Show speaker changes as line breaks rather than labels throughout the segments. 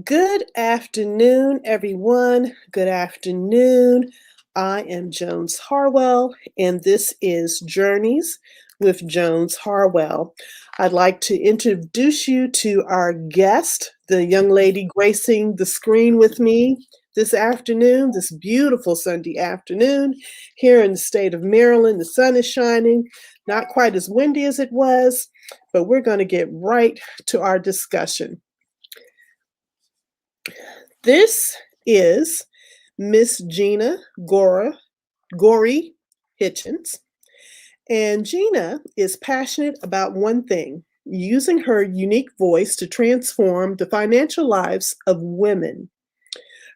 Good afternoon, everyone. Good afternoon. I am Jones Harwell, and this is Journeys with Jones Harwell. I'd like to introduce you to our guest, the young lady gracing the screen with me this afternoon, this beautiful Sunday afternoon here in the state of Maryland. The sun is shining, not quite as windy as it was, but we're going to get right to our discussion. This is Miss Gina Goree-Hitchens, and Gina is passionate about one thing, using her unique voice to transform the financial lives of women.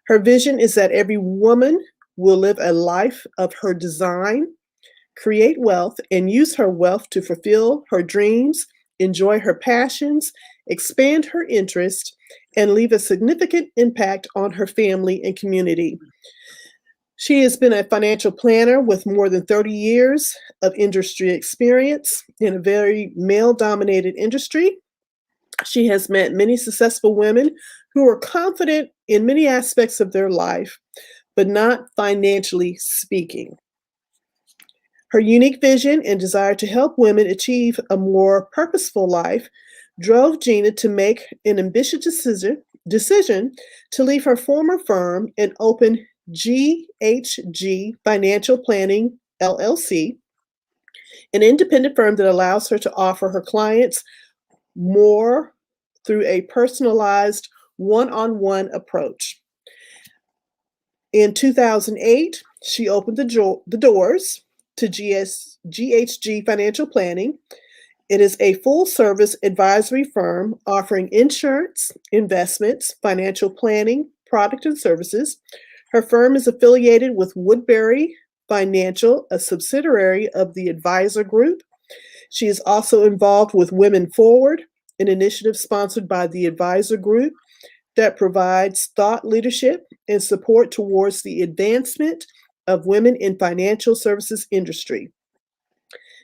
Her vision is that every woman will live a life of her design, create wealth, and use her wealth to fulfill her dreams, enjoy her passions, expand her interests, and leave a significant impact on her family and community. She has been a financial planner with more than 30 years of industry experience in a very male-dominated industry. She has met many successful women who are confident in many aspects of their life, but not financially speaking. Her unique vision and desire to help women achieve a more purposeful life drove Gina to make an ambitious decision to leave her former firm and open GHG Financial Planning, LLC, an independent firm that allows her to offer her clients more through a personalized one-on-one approach. In 2008, she opened the doors to GHG Financial Planning. It is a full-service advisory firm offering insurance, investments, financial planning, product and services. Her firm is affiliated with Woodbury Financial, a subsidiary of the Advisor Group. She is also involved with Women Forward, an initiative sponsored by the Advisor Group that provides thought leadership and support towards the advancement of women in financial services industry.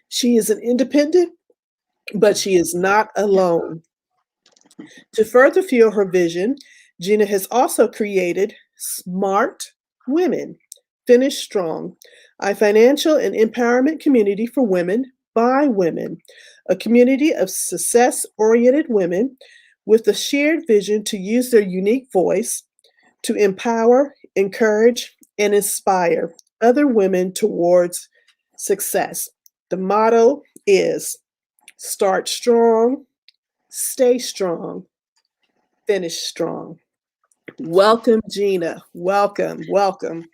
She is an independent, but she is not alone. To further fuel her vision, Gina has also created Smart Women, Finish Strong, a financial and empowerment community for women by women, a community of success-oriented women with a shared vision to use their unique voice to empower, encourage, and inspire other women towards success. The motto is start strong, stay strong, finish strong. Welcome, Gina. Welcome, welcome.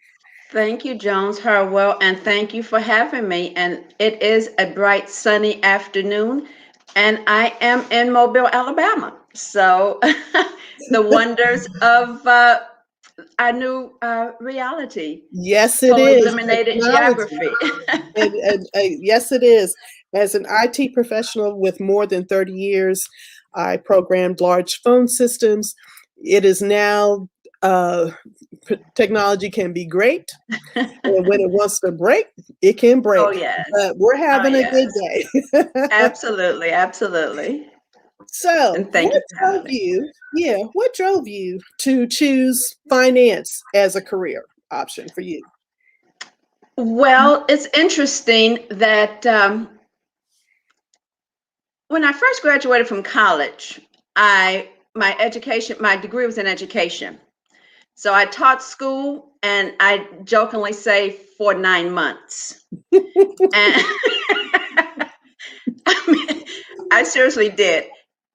Thank you, Jones Harwell, and thank you for having me. And it is a bright, sunny afternoon, and I am in Mobile, Alabama. So the wonders of our new reality,
Yes, it
totally
is.
eliminated
Technology.
geography.
And yes, it is. As an IT professional with more than 30 years, I programmed large phone systems. It is now, technology can be great. And when it wants to break, it can
Oh,
break.
yes.
But we're
Oh,
having a good
yes.
day.
Absolutely. Absolutely.
So,
And thank you
what
for having
drove
me.
you? Yeah, what drove you to choose finance as a career option for you?
Well, it's interesting that when I first graduated from college, my degree was in education. So I taught school, and I jokingly say for 9 months. And I mean, I seriously did.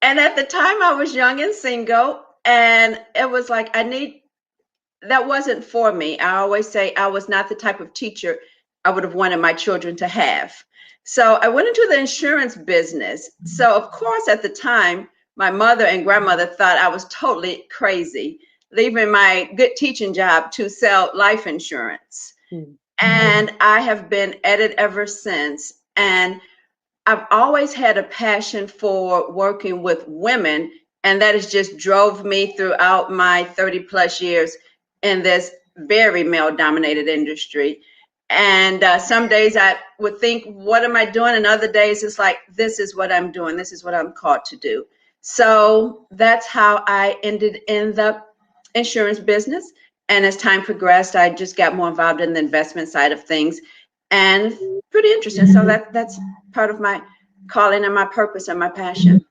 And at the time I was young and single, and it was like that wasn't for me. I always say I was not the type of teacher I would have wanted my children to have. So I went into the insurance business. So, of course, at the time, my mother and grandmother thought I was totally crazy, leaving my good teaching job to sell life insurance.
Hmm.
And I have been at it ever since. And I've always had a passion for working with women, and that has just drove me throughout my 30 plus years in this very male dominated industry. And some days I would think, what am I doing? And other days it's like, this is what I'm doing. This is what I'm called to do. So that's how I ended in the insurance business. And as time progressed, I just got more involved in the investment side of things, and pretty interesting. So that's part of my calling and my purpose and my passion.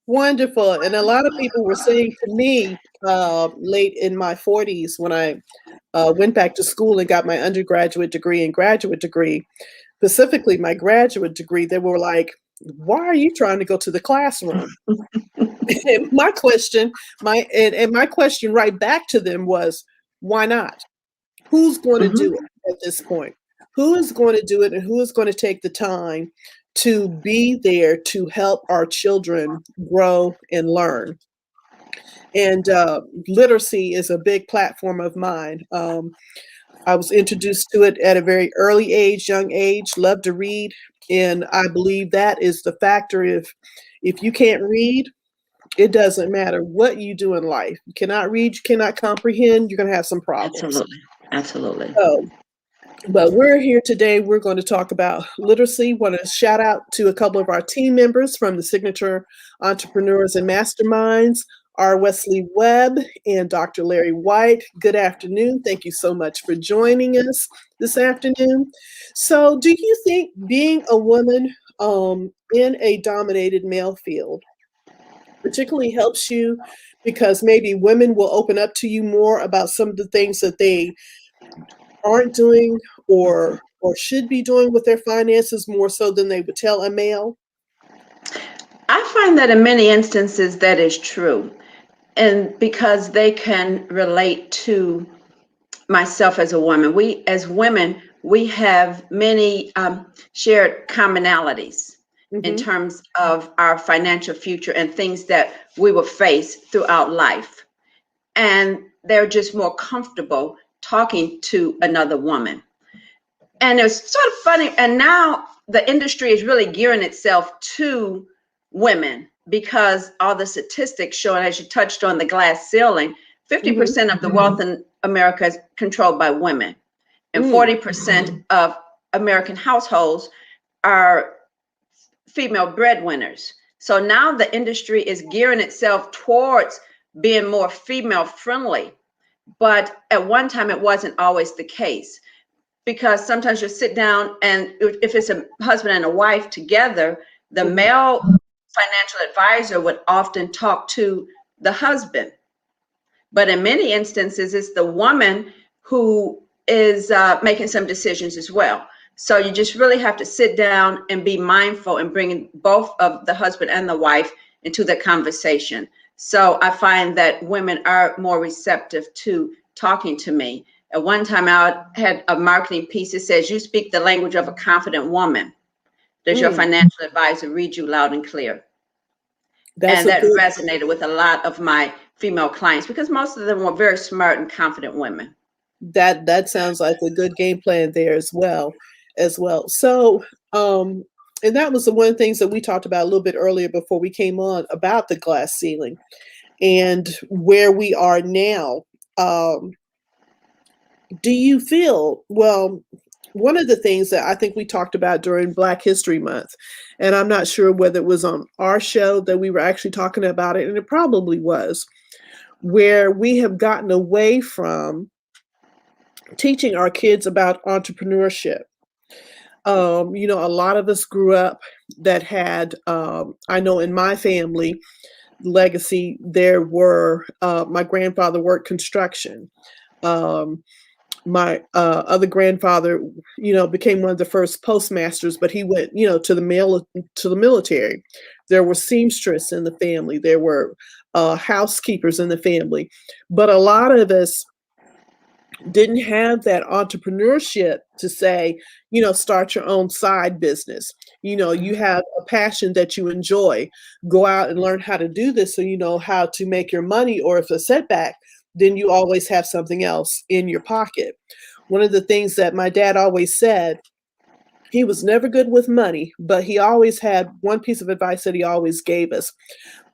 Wonderful. And a lot of people were saying to me late in my 40s when I went back to school and got my undergraduate degree and graduate degree, specifically my graduate degree, they were like, why are you trying to go to the classroom? And my question, my question right back to them was, why not? Who's going to do
Mhm.
it at this point? Who is going to do it, and who is going to take the time to be there to help our children grow and learn? And literacy is a big platform of mine. I was introduced to it at a very early age, young age, love to read. And I believe that is the factor. If you can't read, it doesn't matter what you do in life. You cannot read, you cannot comprehend, you're going to have some problems.
Absolutely. Absolutely.
So, but we're here today. We're going to talk about literacy. Want to shout out to a couple of our team members from the Signature Entrepreneurs and Masterminds, R. Wesley Webb and Dr. Larry White. Good afternoon. Thank you so much for joining us this afternoon. So, do you think being a woman in a dominated male field particularly helps you because maybe women will open up to you more about some of the things that they aren't doing or should be doing with their finances more so than they would tell a male?
I find that in many instances that is true. And because they can relate to myself as a woman. We, as women, we have many shared commonalities in
Mhm.
terms of our financial future and things that we will face throughout life. And they're just more comfortable talking to another woman. And it's sort of funny. And now the industry is really gearing itself to women because all the statistics showing, as you touched on the glass ceiling,
Mhm.
50% of the wealth in America is controlled by women, and
Mm.
40% of American households are female breadwinners. So now the industry is gearing itself towards being more female friendly. But at one time, it wasn't always the case because sometimes you sit down and if it's a husband and a wife together, the
Mhm.
male financial advisor would often talk to the husband. But in many instances, it's the woman who is making some decisions as well. So you just really have to sit down and be mindful and bringing both of the husband and the wife into the conversation. So I find that women are more receptive to talking to me. At one time, I had a marketing piece that says, "You speak the language of a confident woman. Does your
Mm.
financial advisor read you loud and clear?"
That's
And
a
that
good
resonated with a lot of my female clients because most of them were very smart and confident women.
that sounds like a good game plan there as well. So, and that was the one of the things that we talked about a little bit earlier before we came on about the glass ceiling and where we are now. Um, do you feel, well, one of the things that I think we talked about during Black History Month, and I'm not sure whether it was on our show that we were actually talking about it, and it probably was, where we have gotten away from teaching our kids about entrepreneurship. A lot of us grew up that had, I know in my family legacy, there were, my grandfather worked construction. Um, my other grandfather, became one of the first postmasters, but he went, to the military. There were seamstress in the family. There were housekeepers in the family, but a lot of us didn't have that entrepreneurship to say, start your own side business. You have a passion that you enjoy. Go out and learn how to do this so you know how to make your money, or if a setback, then you always have something else in your pocket. One of the things that my dad always said, he was never good with money, but he always had one piece of advice that he always gave us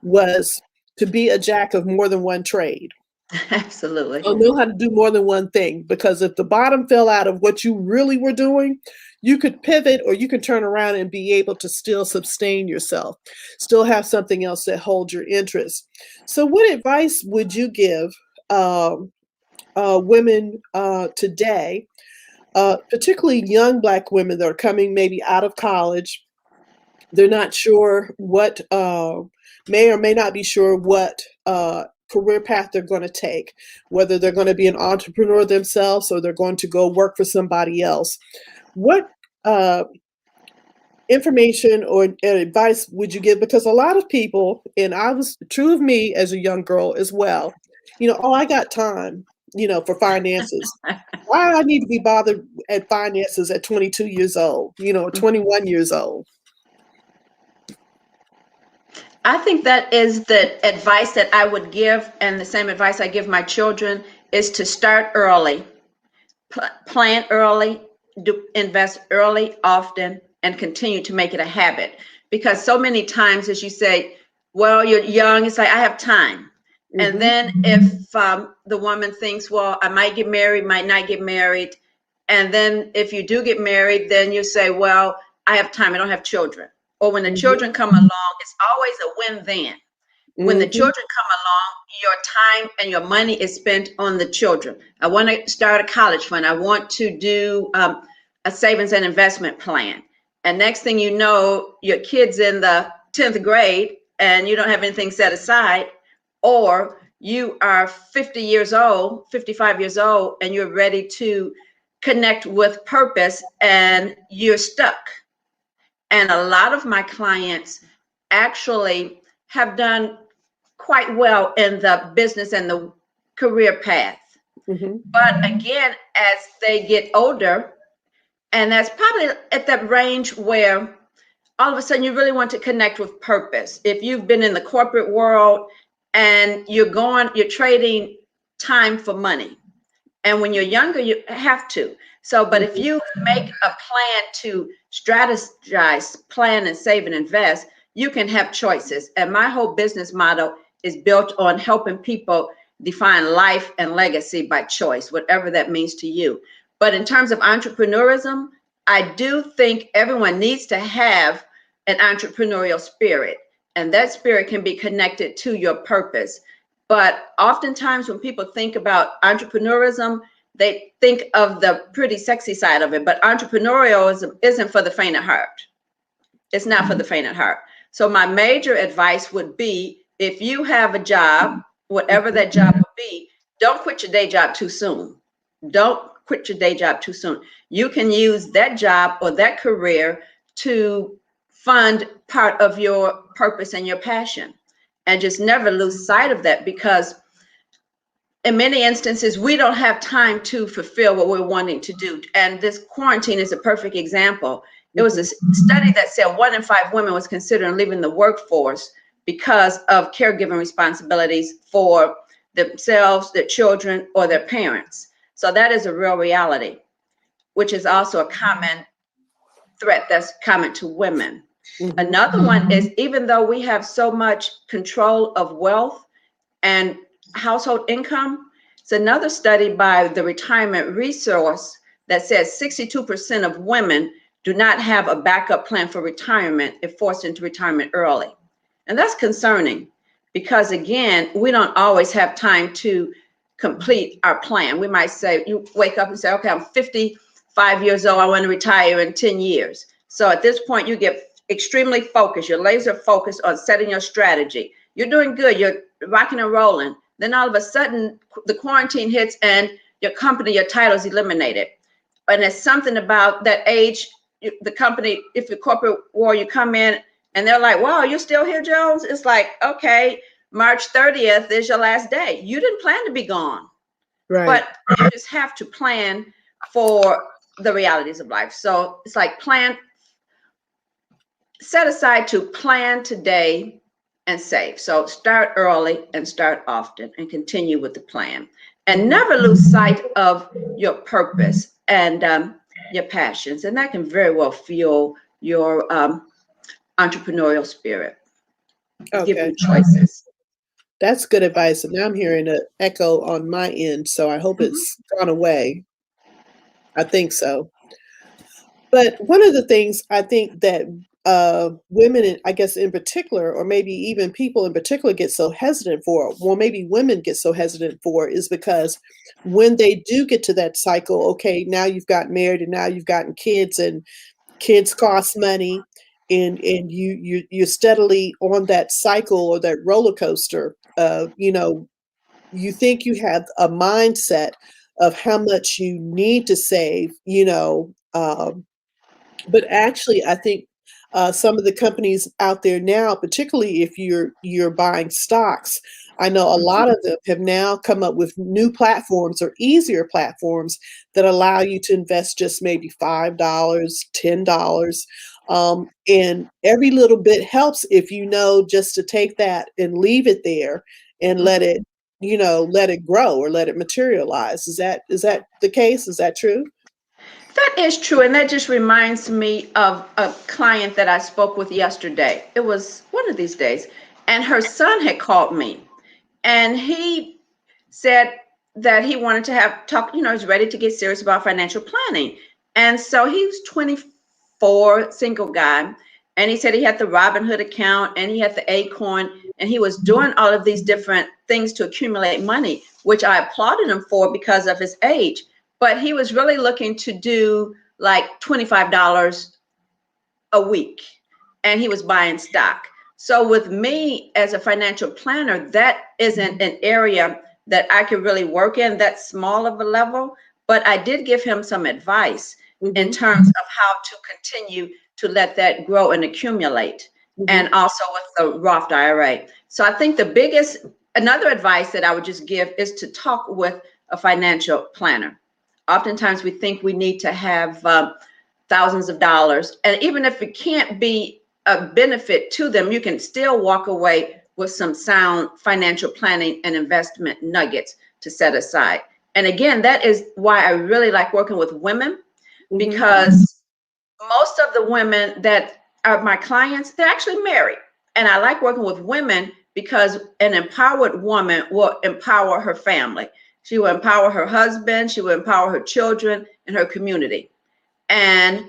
was to be a jack of more than one trade.
Absolutely.
So know how to do more than one thing, because if the bottom fell out of what you really were doing, you could pivot or you can turn around and be able to still sustain yourself, still have something else that holds your interest. So, what advice would you give women today, particularly young Black women that are coming maybe out of college? They're not sure what, may or may not be sure what career path they're going to take, whether they're going to be an entrepreneur themselves or they're going to go work for somebody else. What uh, information or advice would you give? Because a lot of people, and I was true of me as a young girl as well, oh, I got time, for finances. Why I need to be bothered at finances at 22 years old, 21 years old?
I think that is the advice that I would give, and the same advice I give my children is to start early, plan early, invest early, often, and continue to make it a habit. Because so many times, as you say, well, you're young, it's like, I have time. And
Mm-hmm.
then if the woman thinks, well, I might get married, might not get married. And then if you do get married, then you say, well, I have time, I don't have children. Or when the
Mm-hmm.
children come along, it's always a win then. When the
Mm-hmm.
children come along, your time and your money is spent on the children. I want to start a college fund. I want to do a savings and investment plan. And next thing you know, your kid's in the 10th grade and you don't have anything set aside, or you are 50 years old, 55 years old, and you're ready to connect with purpose and you're stuck. And a lot of my clients actually have done quite well in the business and the career path.
Mm-hmm.
But again, as they get older, and that's probably at that range where all of a sudden you really want to connect with purpose. If you've been in the corporate world and you're trading time for money. And when you're younger, you have to. So, but if
Mm-hmm.
you make a plan to strategize, plan, and save and invest, you can have choices. And my whole business model is built on helping people define life and legacy by choice, whatever that means to you. But in terms of entrepreneurism, I do think everyone needs to have an entrepreneurial spirit, and that spirit can be connected to your purpose. But oftentimes when people think about entrepreneurism, they think of the pretty sexy side of it, but entrepreneurialism isn't for the faint of heart. It's not for the faint of heart. So my major advice would be, if you have a job, whatever that job would be, don't quit your day job too soon. Don't quit your day job too soon. You can use that job or that career to fund part of your purpose and your passion. And just never lose sight of that, because in many instances, we don't have time to fulfill what we're wanting to do. And this quarantine is a perfect example. It was a study that said 1 in 5 women was considering leaving the workforce because of caregiving responsibilities for themselves, their children, or their parents. So that is a real reality, which is also a common threat that's common to women.
Mm-hmm.
Another one is, even though we have so much control of wealth and household income, it's another study by the Retirement Resource that says 62% of women do not have a backup plan for retirement if forced into retirement early. And that's concerning, because again, we don't always have time to complete our plan. We might say, you wake up and say, okay, I'm 55 years old, I want to retire in 10 years. So at this point, you get extremely focused. You're laser focused on setting your strategy. You're doing good. You're rocking and rolling. Then all of a sudden, the quarantine hits and your company, your title is eliminated. And it's something about that age, the company, if the corporate world, you come in and they're like, wow, you're still here, Jones? It's like, okay, March 30th is your last day. You didn't plan to be gone.
Right.
But you just have to plan for the realities of life. So it's like set aside to plan today and save. So start early and start often and continue with the plan. And never lose sight of your purpose and your passions. And that can very well fuel your entrepreneurial spirit. Give
Okay.
you choices.
That's good advice. And now I'm hearing an echo on my end, so I hope it's gone away. I think so. But one of the things I think that women, I guess in particular, or maybe even people in particular, get so hesitant for, well, maybe women get so hesitant for, is because when they do get to that cycle, okay, now you've got married and now you've gotten kids, and kids cost money, and you're steadily on that cycle or that roller coaster. You think you have a mindset of how much you need to save, but actually, I think some of the companies out there now, particularly if you're buying stocks, I know a lot
Mhm.
of them have now come up with new platforms or easier platforms that allow you to invest just maybe $5, $10. And every little bit helps if you know just to take that and leave it there and let
Mhm.
it, let it grow or let it materialize. Is that the case? Is that true?
That is true, and that just reminds me of a client that I spoke with yesterday. It was one of these days, and her son had called me, and he said that he wanted to have talk, he's ready to get serious about financial planning. And so he's 24, single guy, and he said he had the Robinhood account and he had the Acorn, and he was doing all of these different things to accumulate money, which I applauded him for because of his age. But he was really looking to do like $25 a week, and he was buying stock. So with me as a financial planner, that isn't an area that I could really work in that small of a level. But I did give him some advice in
Hmm.
terms of how to continue to let that grow and accumulate, and
Hmm.
also with the Roth IRA. So I think the biggest, another advice that I would just give is to talk with a financial planner. Oftentimes we think we need to have thousands of dollars. And even if it can't be a benefit to them, you can still walk away with some sound financial planning and investment nuggets to set aside. And again, that is why I really like working with women,
Hmm.
because most of the women that are my clients, they're actually married. And I like working with women because an empowered woman will empower her family. She will empower her husband, she will empower her children and her community, and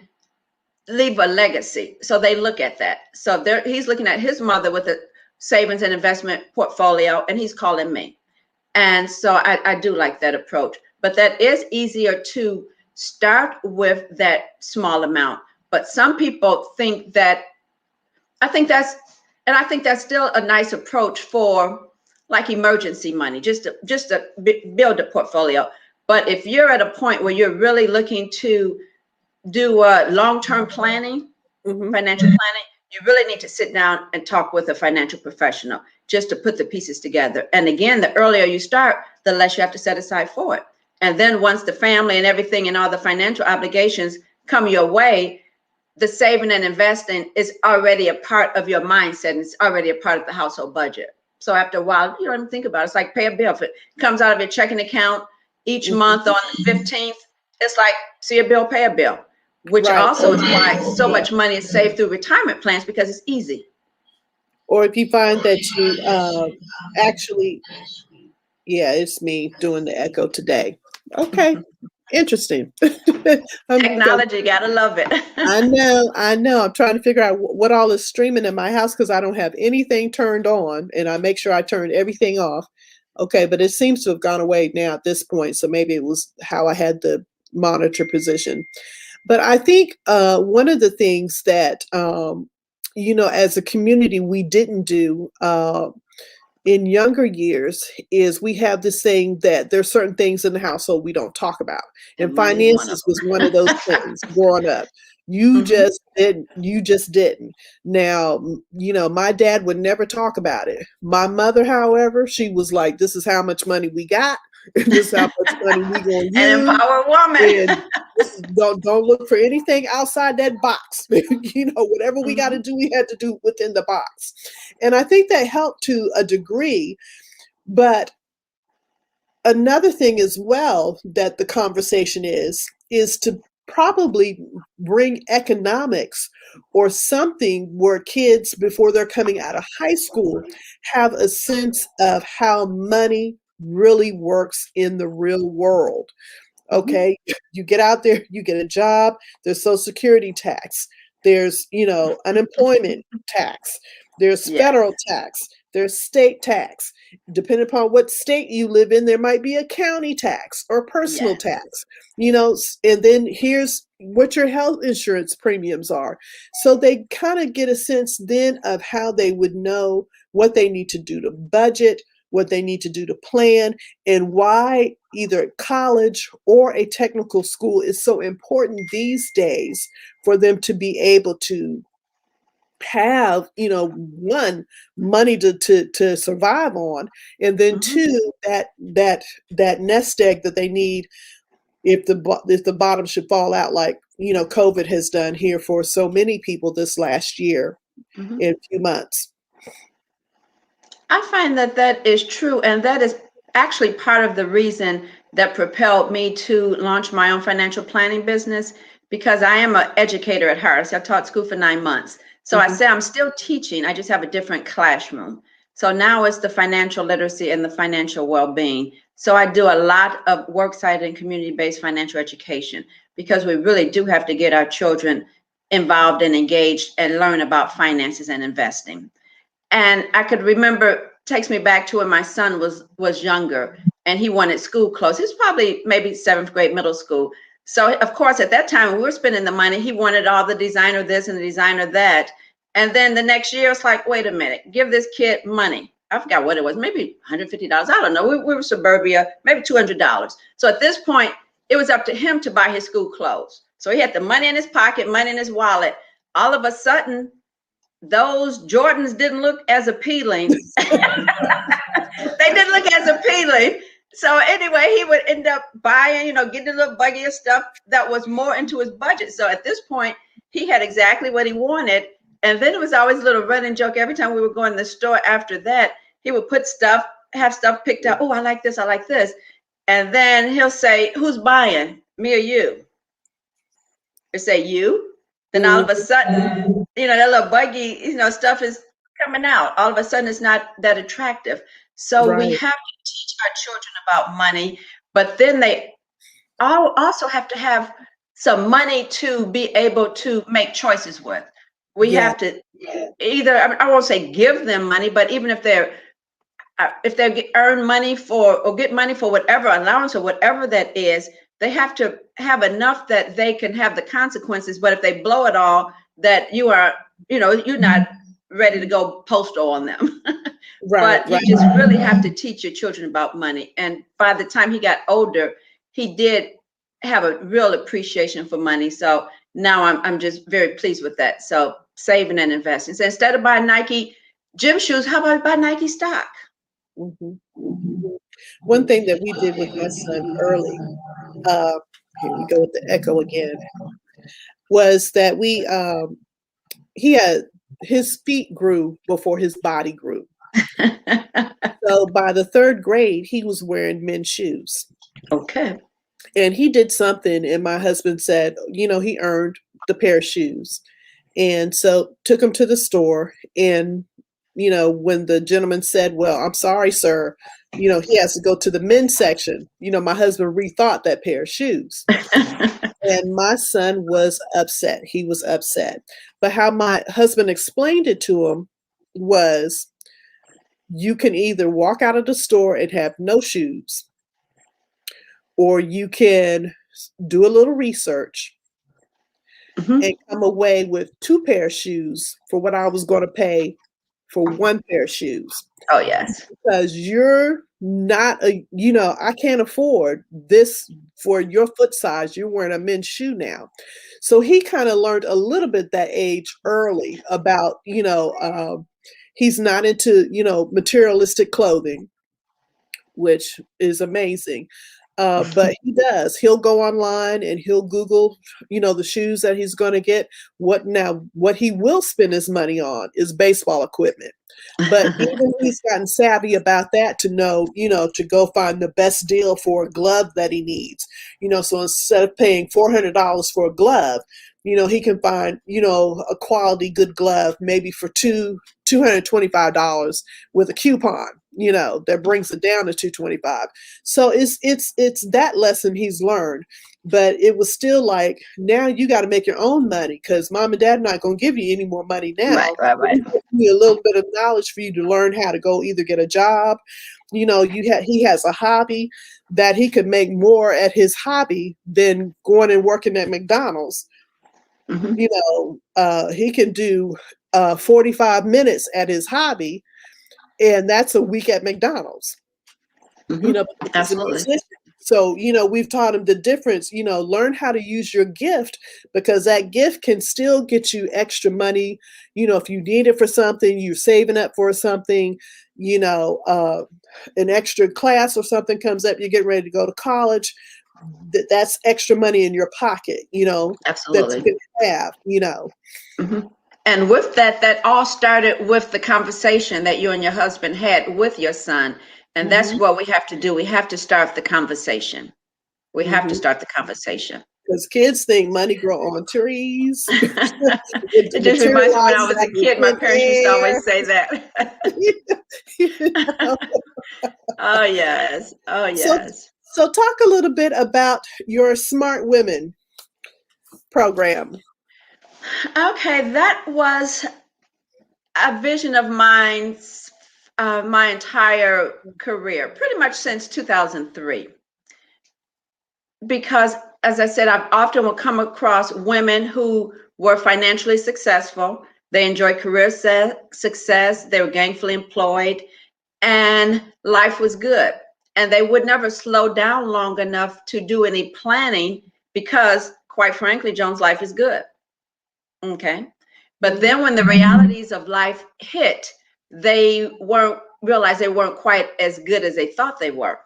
leave a legacy. So they look at that. So there, he's looking at his mother with a savings and investment portfolio, and he's calling me. And so I do like that approach. But that is easier to start with that small amount. But some people think that, I think that's, and I think that's still a nice approach for like emergency money, just to build a portfolio. But if you're at a point where you're really looking to do long-term planning,
Hmm.
financial planning, you really need to sit down and talk with a financial professional just to put the pieces together. And again, the earlier you start, the less you have to set aside for it. And then once the family and everything and all the financial obligations come your way, the saving and investing is already a part of your mindset, and it's already a part of the household budget. So after a while, you don't even think about it. It's like pay a bill. If it comes out of your checking account each
Hmm.
month on the 15th, it's like see a bill, pay a bill, which
Right.
also is why so much money is saved through retirement plans, because it's easy.
Or if you find that you actually, yeah, it's me doing the echo today. Okay, interesting. I'm go-
Technology, gotta love it.
I know. I'm trying to figure out what all is streaming in my house because I don't have anything turned on, and I make sure I turn everything off. Okay, but it seems to have gone away now at this point, so maybe it was how I had the monitor position. But I think one of the things that as a community we didn't do in younger years is we have this saying that there's certain things in the household we don't talk about,
And
and
money is one of
finances was one of those things growing up. You
them.
just didn't. You just didn't. Now, my dad would never talk about it. My mother, however, she was like, "This is how much money we got, and this is how much money we gonna
An
use,
empowered woman.
and don't look for anything outside that box." Whatever we got to
Mhm.
do, we had to do within the box. And I think that helped to a degree. But another thing as well that the conversation is to probably bring economics or something where kids before they're coming out of high school have a sense of how money really works in the real world. Okay, you get out there, you get a job, there's Social Security tax, there's, unemployment tax, there's
Yeah.
federal tax, there's state tax. Depending upon what state you live in, there might be a county tax or personal
Yes.
tax, and then here's what your health insurance premiums are. So they kind of get a sense then of how they would know what they need to do to budget, what they need to do to plan, and why either college or a technical school is so important these days for them to be able to have, one, money to survive on, and then
Hmm.
two, that nest egg that they need if the bottom should fall out, like COVID has done here for so many people this last year
Hmm.
in a few months.
I find that that is true, and that is actually part of the reason that propelled me to launch my own financial planning business, because I am an educator at heart. So I taught school for 9 months. So I
Hmm.
say I'm still teaching, I just have a different classroom. So now it's the financial literacy and the financial well-being. So I do a lot of worksite and community-based financial education, because we really do have to get our children involved and engaged and learn about finances and investing. And I could remember, takes me back to when my son was younger and he wanted school clothes. He was probably maybe seventh grade, middle school. So of course, at that time, we were spending the money. He wanted all the designer this and the designer that. And then the next year, it's like, wait a minute, give this kid money. I forgot what it was, maybe $150. I don't know. We were suburbia, maybe $200. So at this point, it was up to him to buy his school clothes. So he had the money in his pocket, money in his wallet. All of a sudden, those Jordans didn't look as appealing. They didn't look as appealing. So anyway, he would end up buying, getting a little buggier stuff that was more into his budget. So at this point, he had exactly what he wanted. And then it was always a little running joke. Every time we would go in the store after that, he would have stuff picked out. Oh, I like this. I like this. And then he'll say, who's buying, me or you? Or say you. Then all of a
Hmm.
sudden, that little buggy, stuff is coming out. All of a sudden, it's not that attractive. So we
Right.
have to teach our children about money, but then they all also have to have some money to be able to make choices with. We
Yeah.
have to either, I won't say give them money, but even if they earn money for or get money for whatever allowance or whatever that is, they have to have enough that they can have the consequences. But if they blow it all, that you're not ready to go postal on them.
Right.
But you
Right.
just really have to teach your children about money. And by the time he got older, he did have a real appreciation for money. So now I'm just very pleased with that. So saving and investing. So instead of buying Nike gym shoes, how about buy Nike stock?
Hmm. One thing that we did with my son early, uh, here we go with the echo again, was that he had his feet grew before his body grew. So by the third grade, he was wearing men's shoes.
Okay.
And he did something, and my husband said, he earned the pair of shoes. And so took him to the store. And, when the gentleman said, well, I'm sorry, sir, he has to go to the men's section, my husband rethought that pair of shoes. And my son was upset. He was upset. But how my husband explained it to him was, you can either walk out of the store and have no shoes, or you can do a little research
Mhm.
and come away with two pair of shoes for what I was going to pay for one pair of shoes.
Oh, yes.
Because you're not I can't afford this for your foot size. You're wearing a men's shoe now. So he kind of learned a little bit that age early about, he's not into, materialistic clothing, which is amazing. But he does. He'll go online and he'll Google, the shoes that he's going to get. What he will spend his money on is baseball equipment. But even he's gotten savvy about that to know, to go find the best deal for a glove that he needs. So instead of paying $400 for a glove, he can find, a quality good glove maybe for $225 with a coupon. that brings it down to 225. So it's that lesson he's learned. But it was still like, now you got to make your own money, because mom and dad not going to give you any more money now.
Right.
We give you a little bit of knowledge for you to learn how to go either get a job. He has a hobby that he could make more at his hobby than going and working at McDonald's.
Mm-hmm.
He can do 45 minutes at his hobby, and that's a week at McDonald's.
Mm-hmm.
Because he's a
Absolutely.
musician. So, we've taught him the difference, learn how to use your gift, because that gift can still get you extra money. If you need it for something, you're saving up for something, an extra class or something comes up, you're getting ready to go to college. That's extra money in your pocket, that
Absolutely.
you can have.
Mm-hmm. And with that all started with the conversation that you and your husband had with your son. And that's what we have to do. We have to start the conversation. We have to start the conversation.
Because kids think money grow on trees.
It just reminds me when I was a kid, my parents used to always say that. Oh, yes. Oh, yes.
So talk a little bit about your Smart Women program.
Okay, that was a vision of mine my entire career, pretty much since 2003. Because, as I said, I've often will come across women who were financially successful. They enjoyed career success. They were gainfully employed, and life was good. And they would never slow down long enough to do any planning because, quite frankly, Jones, life is good. Okay. But then when the realities of life hit, they realized they weren't quite as good as they thought they were.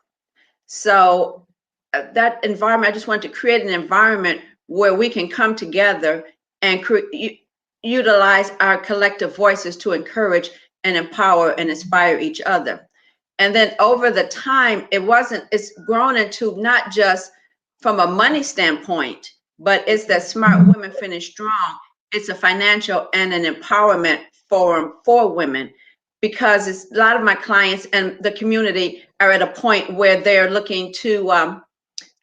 So that environment, I just wanted to create an environment where we can come together and utilize our collective voices to encourage and empower and inspire each other. And then over the time, it's grown into not just from a money standpoint, but it's that Smart Women Finish Strong. It's a financial and an empowerment forum for women, because a lot of my clients and the community are at a point where they're looking to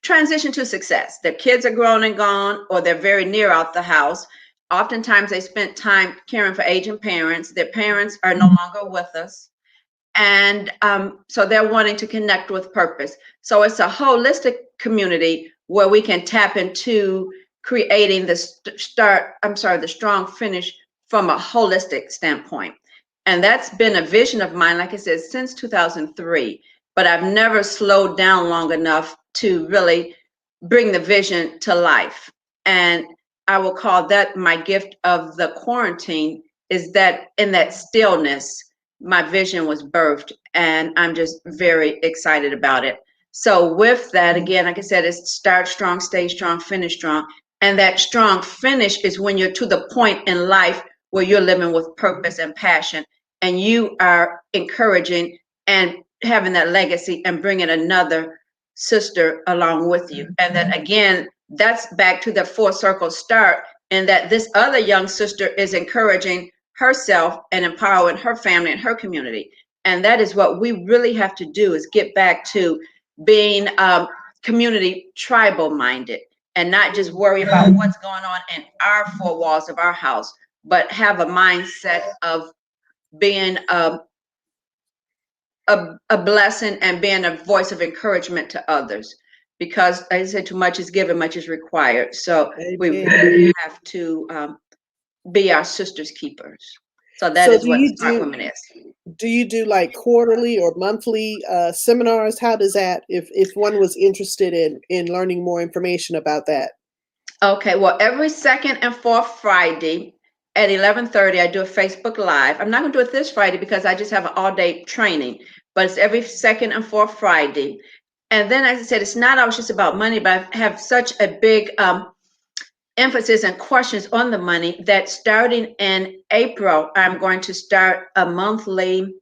transition to success. Their kids are grown and gone, or they're very near out the house. Oftentimes they spent time caring for aging parents. Their parents are no longer with us. And so they're wanting to connect with purpose. So it's a holistic community where we can tap into creating the strong finish from a holistic standpoint. And that's been a vision of mine, like I said, since 2003. But I've never slowed down long enough to really bring the vision to life. And I will call that my gift of the quarantine, is that in that stillness, my vision was birthed, and I'm just very excited about it. So with that, again, like I said, it's start strong, stay strong, finish strong. And that strong finish is when you're to the point in life where you're living with purpose and passion, and you are encouraging and having that legacy and bringing another sister along with you. And then again, that's back to the full circle start, and that this other young sister is encouraging herself and empowering her family and her community. And that is what we really have to do, is get back to being community tribal minded, and not just worry about what's going on in our four walls of our house, but have a mindset of being a blessing and being a voice of encouragement to others. Because I said, too much is given, much is required. So we really have to be our sisters' keepers. So that is what Smart Women is.
Do you do like quarterly or monthly seminars? How does that, if one was interested in learning more information about that?
Okay, well, every second and fourth Friday at 11:30, I do a Facebook Live. I'm not going to do it this Friday because I just have an all-day training, but it's every second and fourth Friday. And then, as I said, it's not always just about money, but I have such a big emphasis and questions on the money that starting in April, I'm going to start a monthly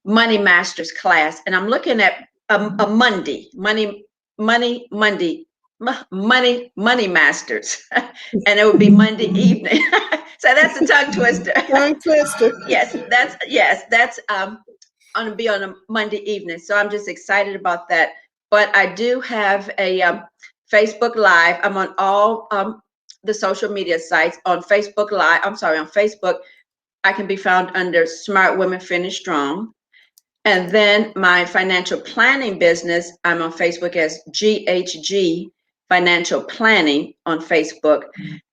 Money Masters class. And I'm looking at a Monday, Money Masters. And it would be Monday evening. So that's a tongue twister.
Tongue twister.
Yes, that's be on a Monday evening. So I'm just excited about that. But I do have a Facebook Live. I'm on all the social media sites on Facebook Live. I'm sorry, on Facebook. I can be found under Smart Women Finish Strong. And then my financial planning business, I'm on Facebook as GHG Financial Planning on Facebook.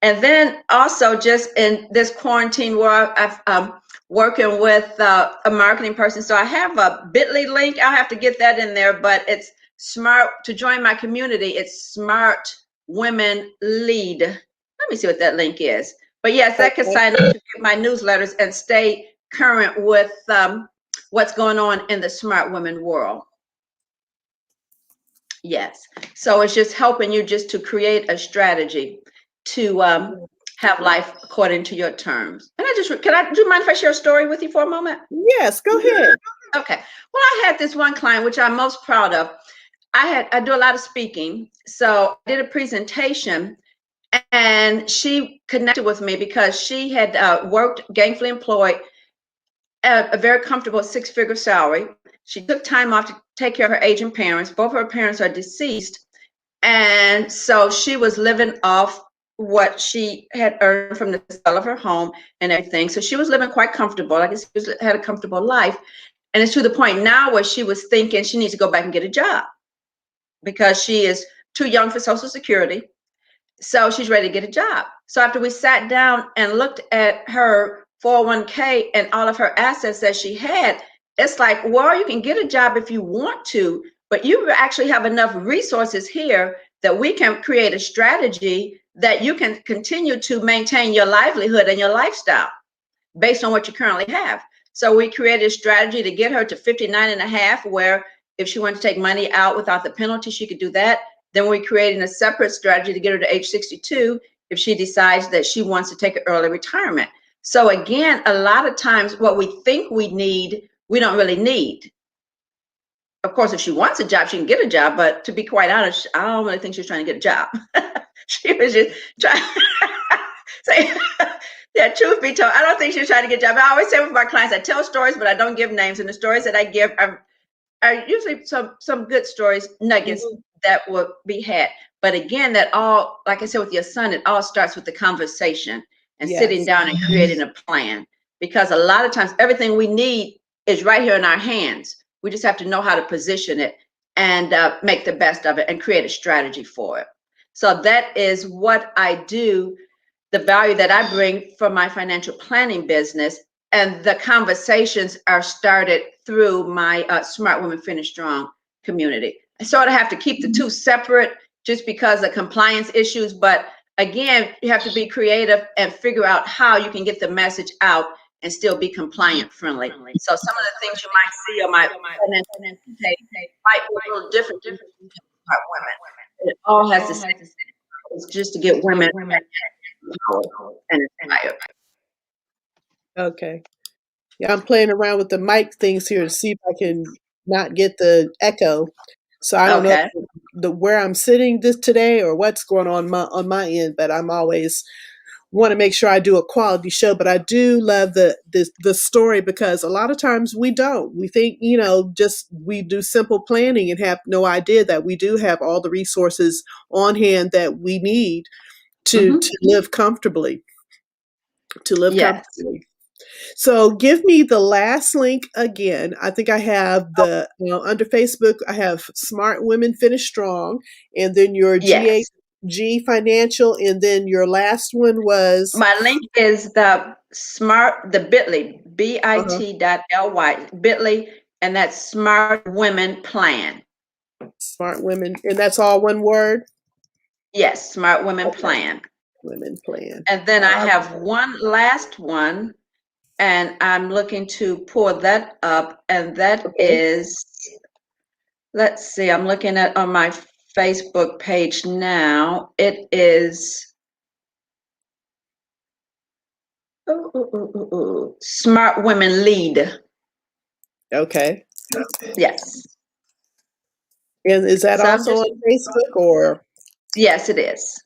And then also just in this quarantine world, I'm working with a marketing person. So I have a bit.ly link. I'll have to get that in there, but it's smart to join my community. It's Smart Women Lead. Let me see what that link is. But yes, that can sign up to get my newsletters and stay current with what's going on in the smart women world. Yes. So it's just helping you just to create a strategy to have life according to your terms. And do you mind if I share a story with you for a moment?
Yes, go ahead.
Okay. Well, I had this one client, which I'm most proud of. I do a lot of speaking. So I did a presentation and she connected with me because she had worked gainfully employed at a very comfortable 6-figure salary. She took time off to take care of her aging parents. Both her parents are deceased. And so she was living off what she had earned from the sale of her home and everything. So she was living quite comfortable. I guess she had a comfortable life. And it's to the point now where she was thinking she needs to go back and get a job because she is too young for Social Security. So she's ready to get a job. So after we sat down and looked at her 401k and all of her assets that she had, it's like, well, you can get a job if you want to, but you actually have enough resources here that we can create a strategy that you can continue to maintain your livelihood and your lifestyle based on what you currently have. So we created a strategy to get her to 59 and a half, where if she wanted to take money out without the penalty, she could do that. Then we're creating a separate strategy to get her to age 62 if she decides that she wants to take an early retirement. So again, a lot of times what we think we need, we don't really need. Of course, if she wants a job, she can get a job. But to be quite honest, I don't really think she was trying to get a job. She was just trying say, yeah, truth be told, I don't think she was trying to get a job. I always say with my clients, I tell stories, but I don't give names. And the stories that I give are usually some good stories, nuggets that will be had. But again, that all, like I said, with your son, it all starts with the conversation and sitting down and creating a plan. Because a lot of times, everything we need is right here in our hands. We just have to know how to position it and make the best of it and create a strategy for it. So that is what I do, the value that I bring from my financial planning business. And the conversations are started through my Smart Women Finish Strong community. I sort of have to keep the two separate just because of compliance issues. But again, you have to be creative and figure out how you can get the message out and still be compliant friendly. So some of the things you might see on my financial page might be a little different from Smart Women. It all has to say it's just to get women empowered and inspired.
Okay. Yeah, I'm playing around with the mic things here to see if I can not get the echo. So I don't know where I'm sitting this today or what's going on my end, but I'm always want to make sure I do a quality show. But I do love the story, because a lot of times we don't. We think, just we do simple planning and have no idea that we do have all the resources on hand that we need to live comfortably. Comfortably. So give me the last link again. I think I have the, under Facebook, I have Smart Women Finish Strong, and then your GHG Financial, and then your last one was?
My link is the bit.ly, bit.ly, bit.ly, and that's Smart Women Plan.
Smart Women, and that's all one word?
Yes, Smart Women Plan.
Women Plan.
And then I have one last one, and I'm looking to pull that up, and that is, let's see, I'm looking at on my Facebook page now. It is Smart Women Lead.
Okay.
Yes.
And is that also on Facebook or?
Yes, it is.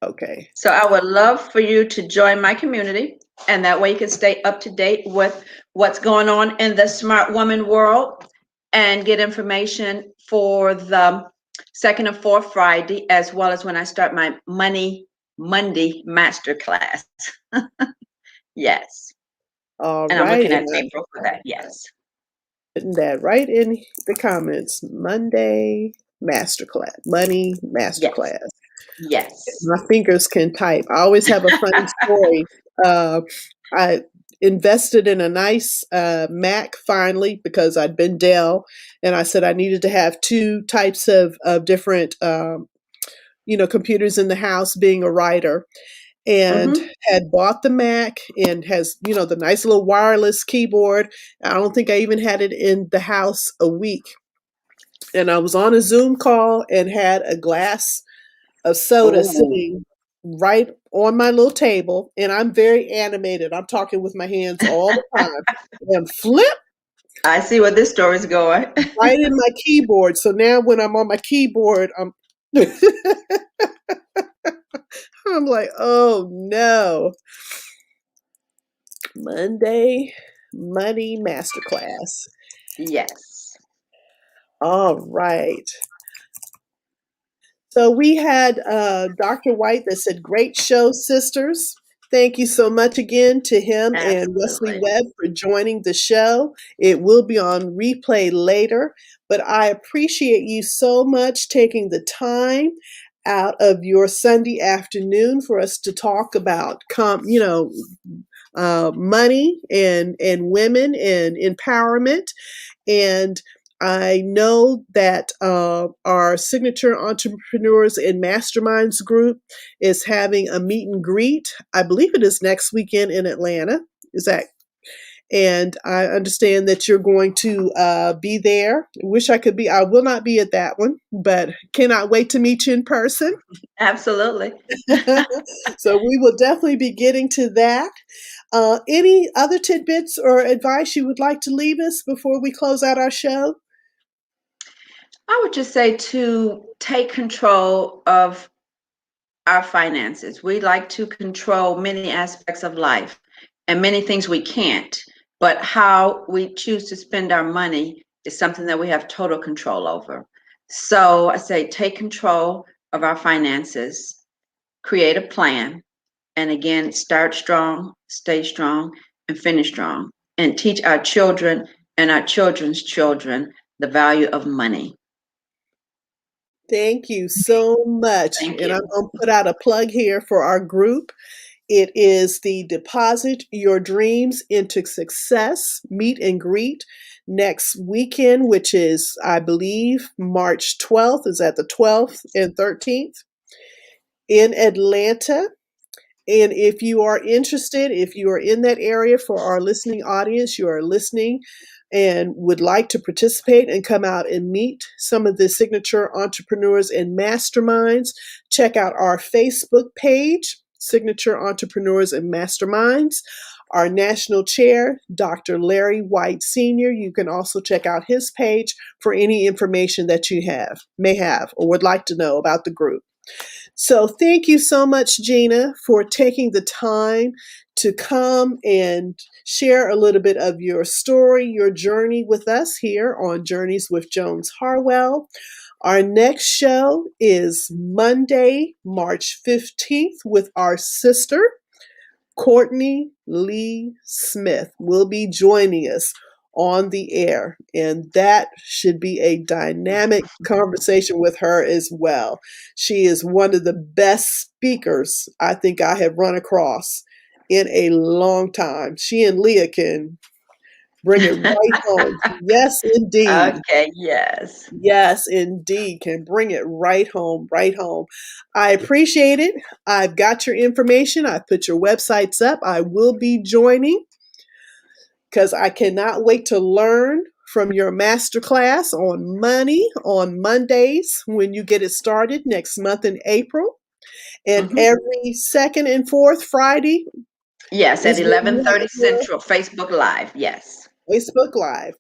Okay.
So I would love for you to join my community, and that way you can stay up to date with what's going on in the smart woman world and get information for the second and fourth Friday, as well as when I start my Money Monday masterclass. Yes.
All
And I'm
right,
looking
and
at
I'm
April for that. Yes.
putting that right in the comments. Monday masterclass, money
Yes.
masterclass.
Yes.
My fingers can type. I always have a funny story. Uh, I invested in a nice Mac finally because I'd been Dell, and I said I needed to have two types of different, computers in the house. Being a writer, and
Mm-hmm.
had bought the Mac and has the nice little wireless keyboard. I don't think I even had it in the house a week, and I was on a Zoom call and had a glass of soda
Oh,
sitting right on my little table, and I'm very animated. I'm talking with my hands all the time. And flip
I see where this story's going.
right in my keyboard. So now when I'm on my keyboard, I'm I'm like, oh no. Monday Money Masterclass.
Yes.
All right. So we had Dr. White that said, great show, sisters. Thank you so much again to him and Wesley
Absolutely.
Webb for joining the show. It will be on replay later, but I appreciate you so much taking the time out of your Sunday afternoon for us to talk about, money and women and empowerment. And I know that our signature entrepreneurs and masterminds group is having a meet and greet. I believe it is next weekend in Atlanta. Is that? And I understand that you're going to be there. Wish I could be. I will not be at that one, but cannot wait to meet you in person.
Absolutely.
So we will definitely be getting to that. Any other tidbits or advice you would like to leave us before we close out our show?
I would just say to take control of our finances. We like to control many aspects of life and many things we can't, but how we choose to spend our money is something that we have total control over. So I say take control of our finances, create a plan, and again, start strong, stay strong, and finish strong, and teach our children and our children's children the value of money.
Thank you so much.
Thank
And I'm
you.
going to put out a plug here for our group. It is the Deposit Your Dreams into Success meet and greet next weekend, which is, I believe, March 12th. Is that the 12th and 13th in Atlanta? And if you are interested, if you are in that area, for our listening audience, you are listening and would like to participate and come out and meet some of the signature entrepreneurs and masterminds, check out our Facebook page, Signature Entrepreneurs and Masterminds. Our national chair, Dr. Larry White Sr., you can also check out his page for any information that you may have or would like to know about the group. So thank you so much, Gina, for taking the time to come and share a little bit of your story, your journey with us here on Journeys with Jones Harwell. Our next show is Monday, March 15th with our sister, Courtney Lee Smith, will be joining us on the air. And that should be a dynamic conversation with her as well. She is one of the best speakers I think I have run across in a long time. She and Leah can bring it right home. Yes, indeed.
Okay, yes.
Yes, indeed. Can bring it right home, right home. I appreciate it. I've got your information. I've put your websites up. I will be joining because I cannot wait to learn from your masterclass on money on Mondays when you get it started next month in April. And
Hmm.
every second and fourth Friday
Yes, at
is when you have
11:30
your
Central, Facebook Live. Yes.
Facebook Live.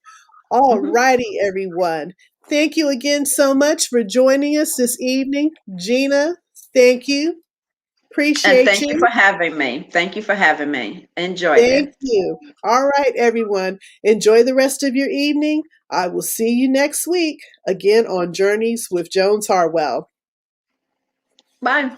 All
Hmm.
righty, everyone. Thank you again so much for joining us this evening. Gina, thank you.
And
Appreciate
thank you for
you.
having me. Thank you for having me. Enjoyed
Thank
it.
you. All right, everyone. Enjoy the rest of your evening. I will see you next week again on Journeys with Jones Harwell.
Bye.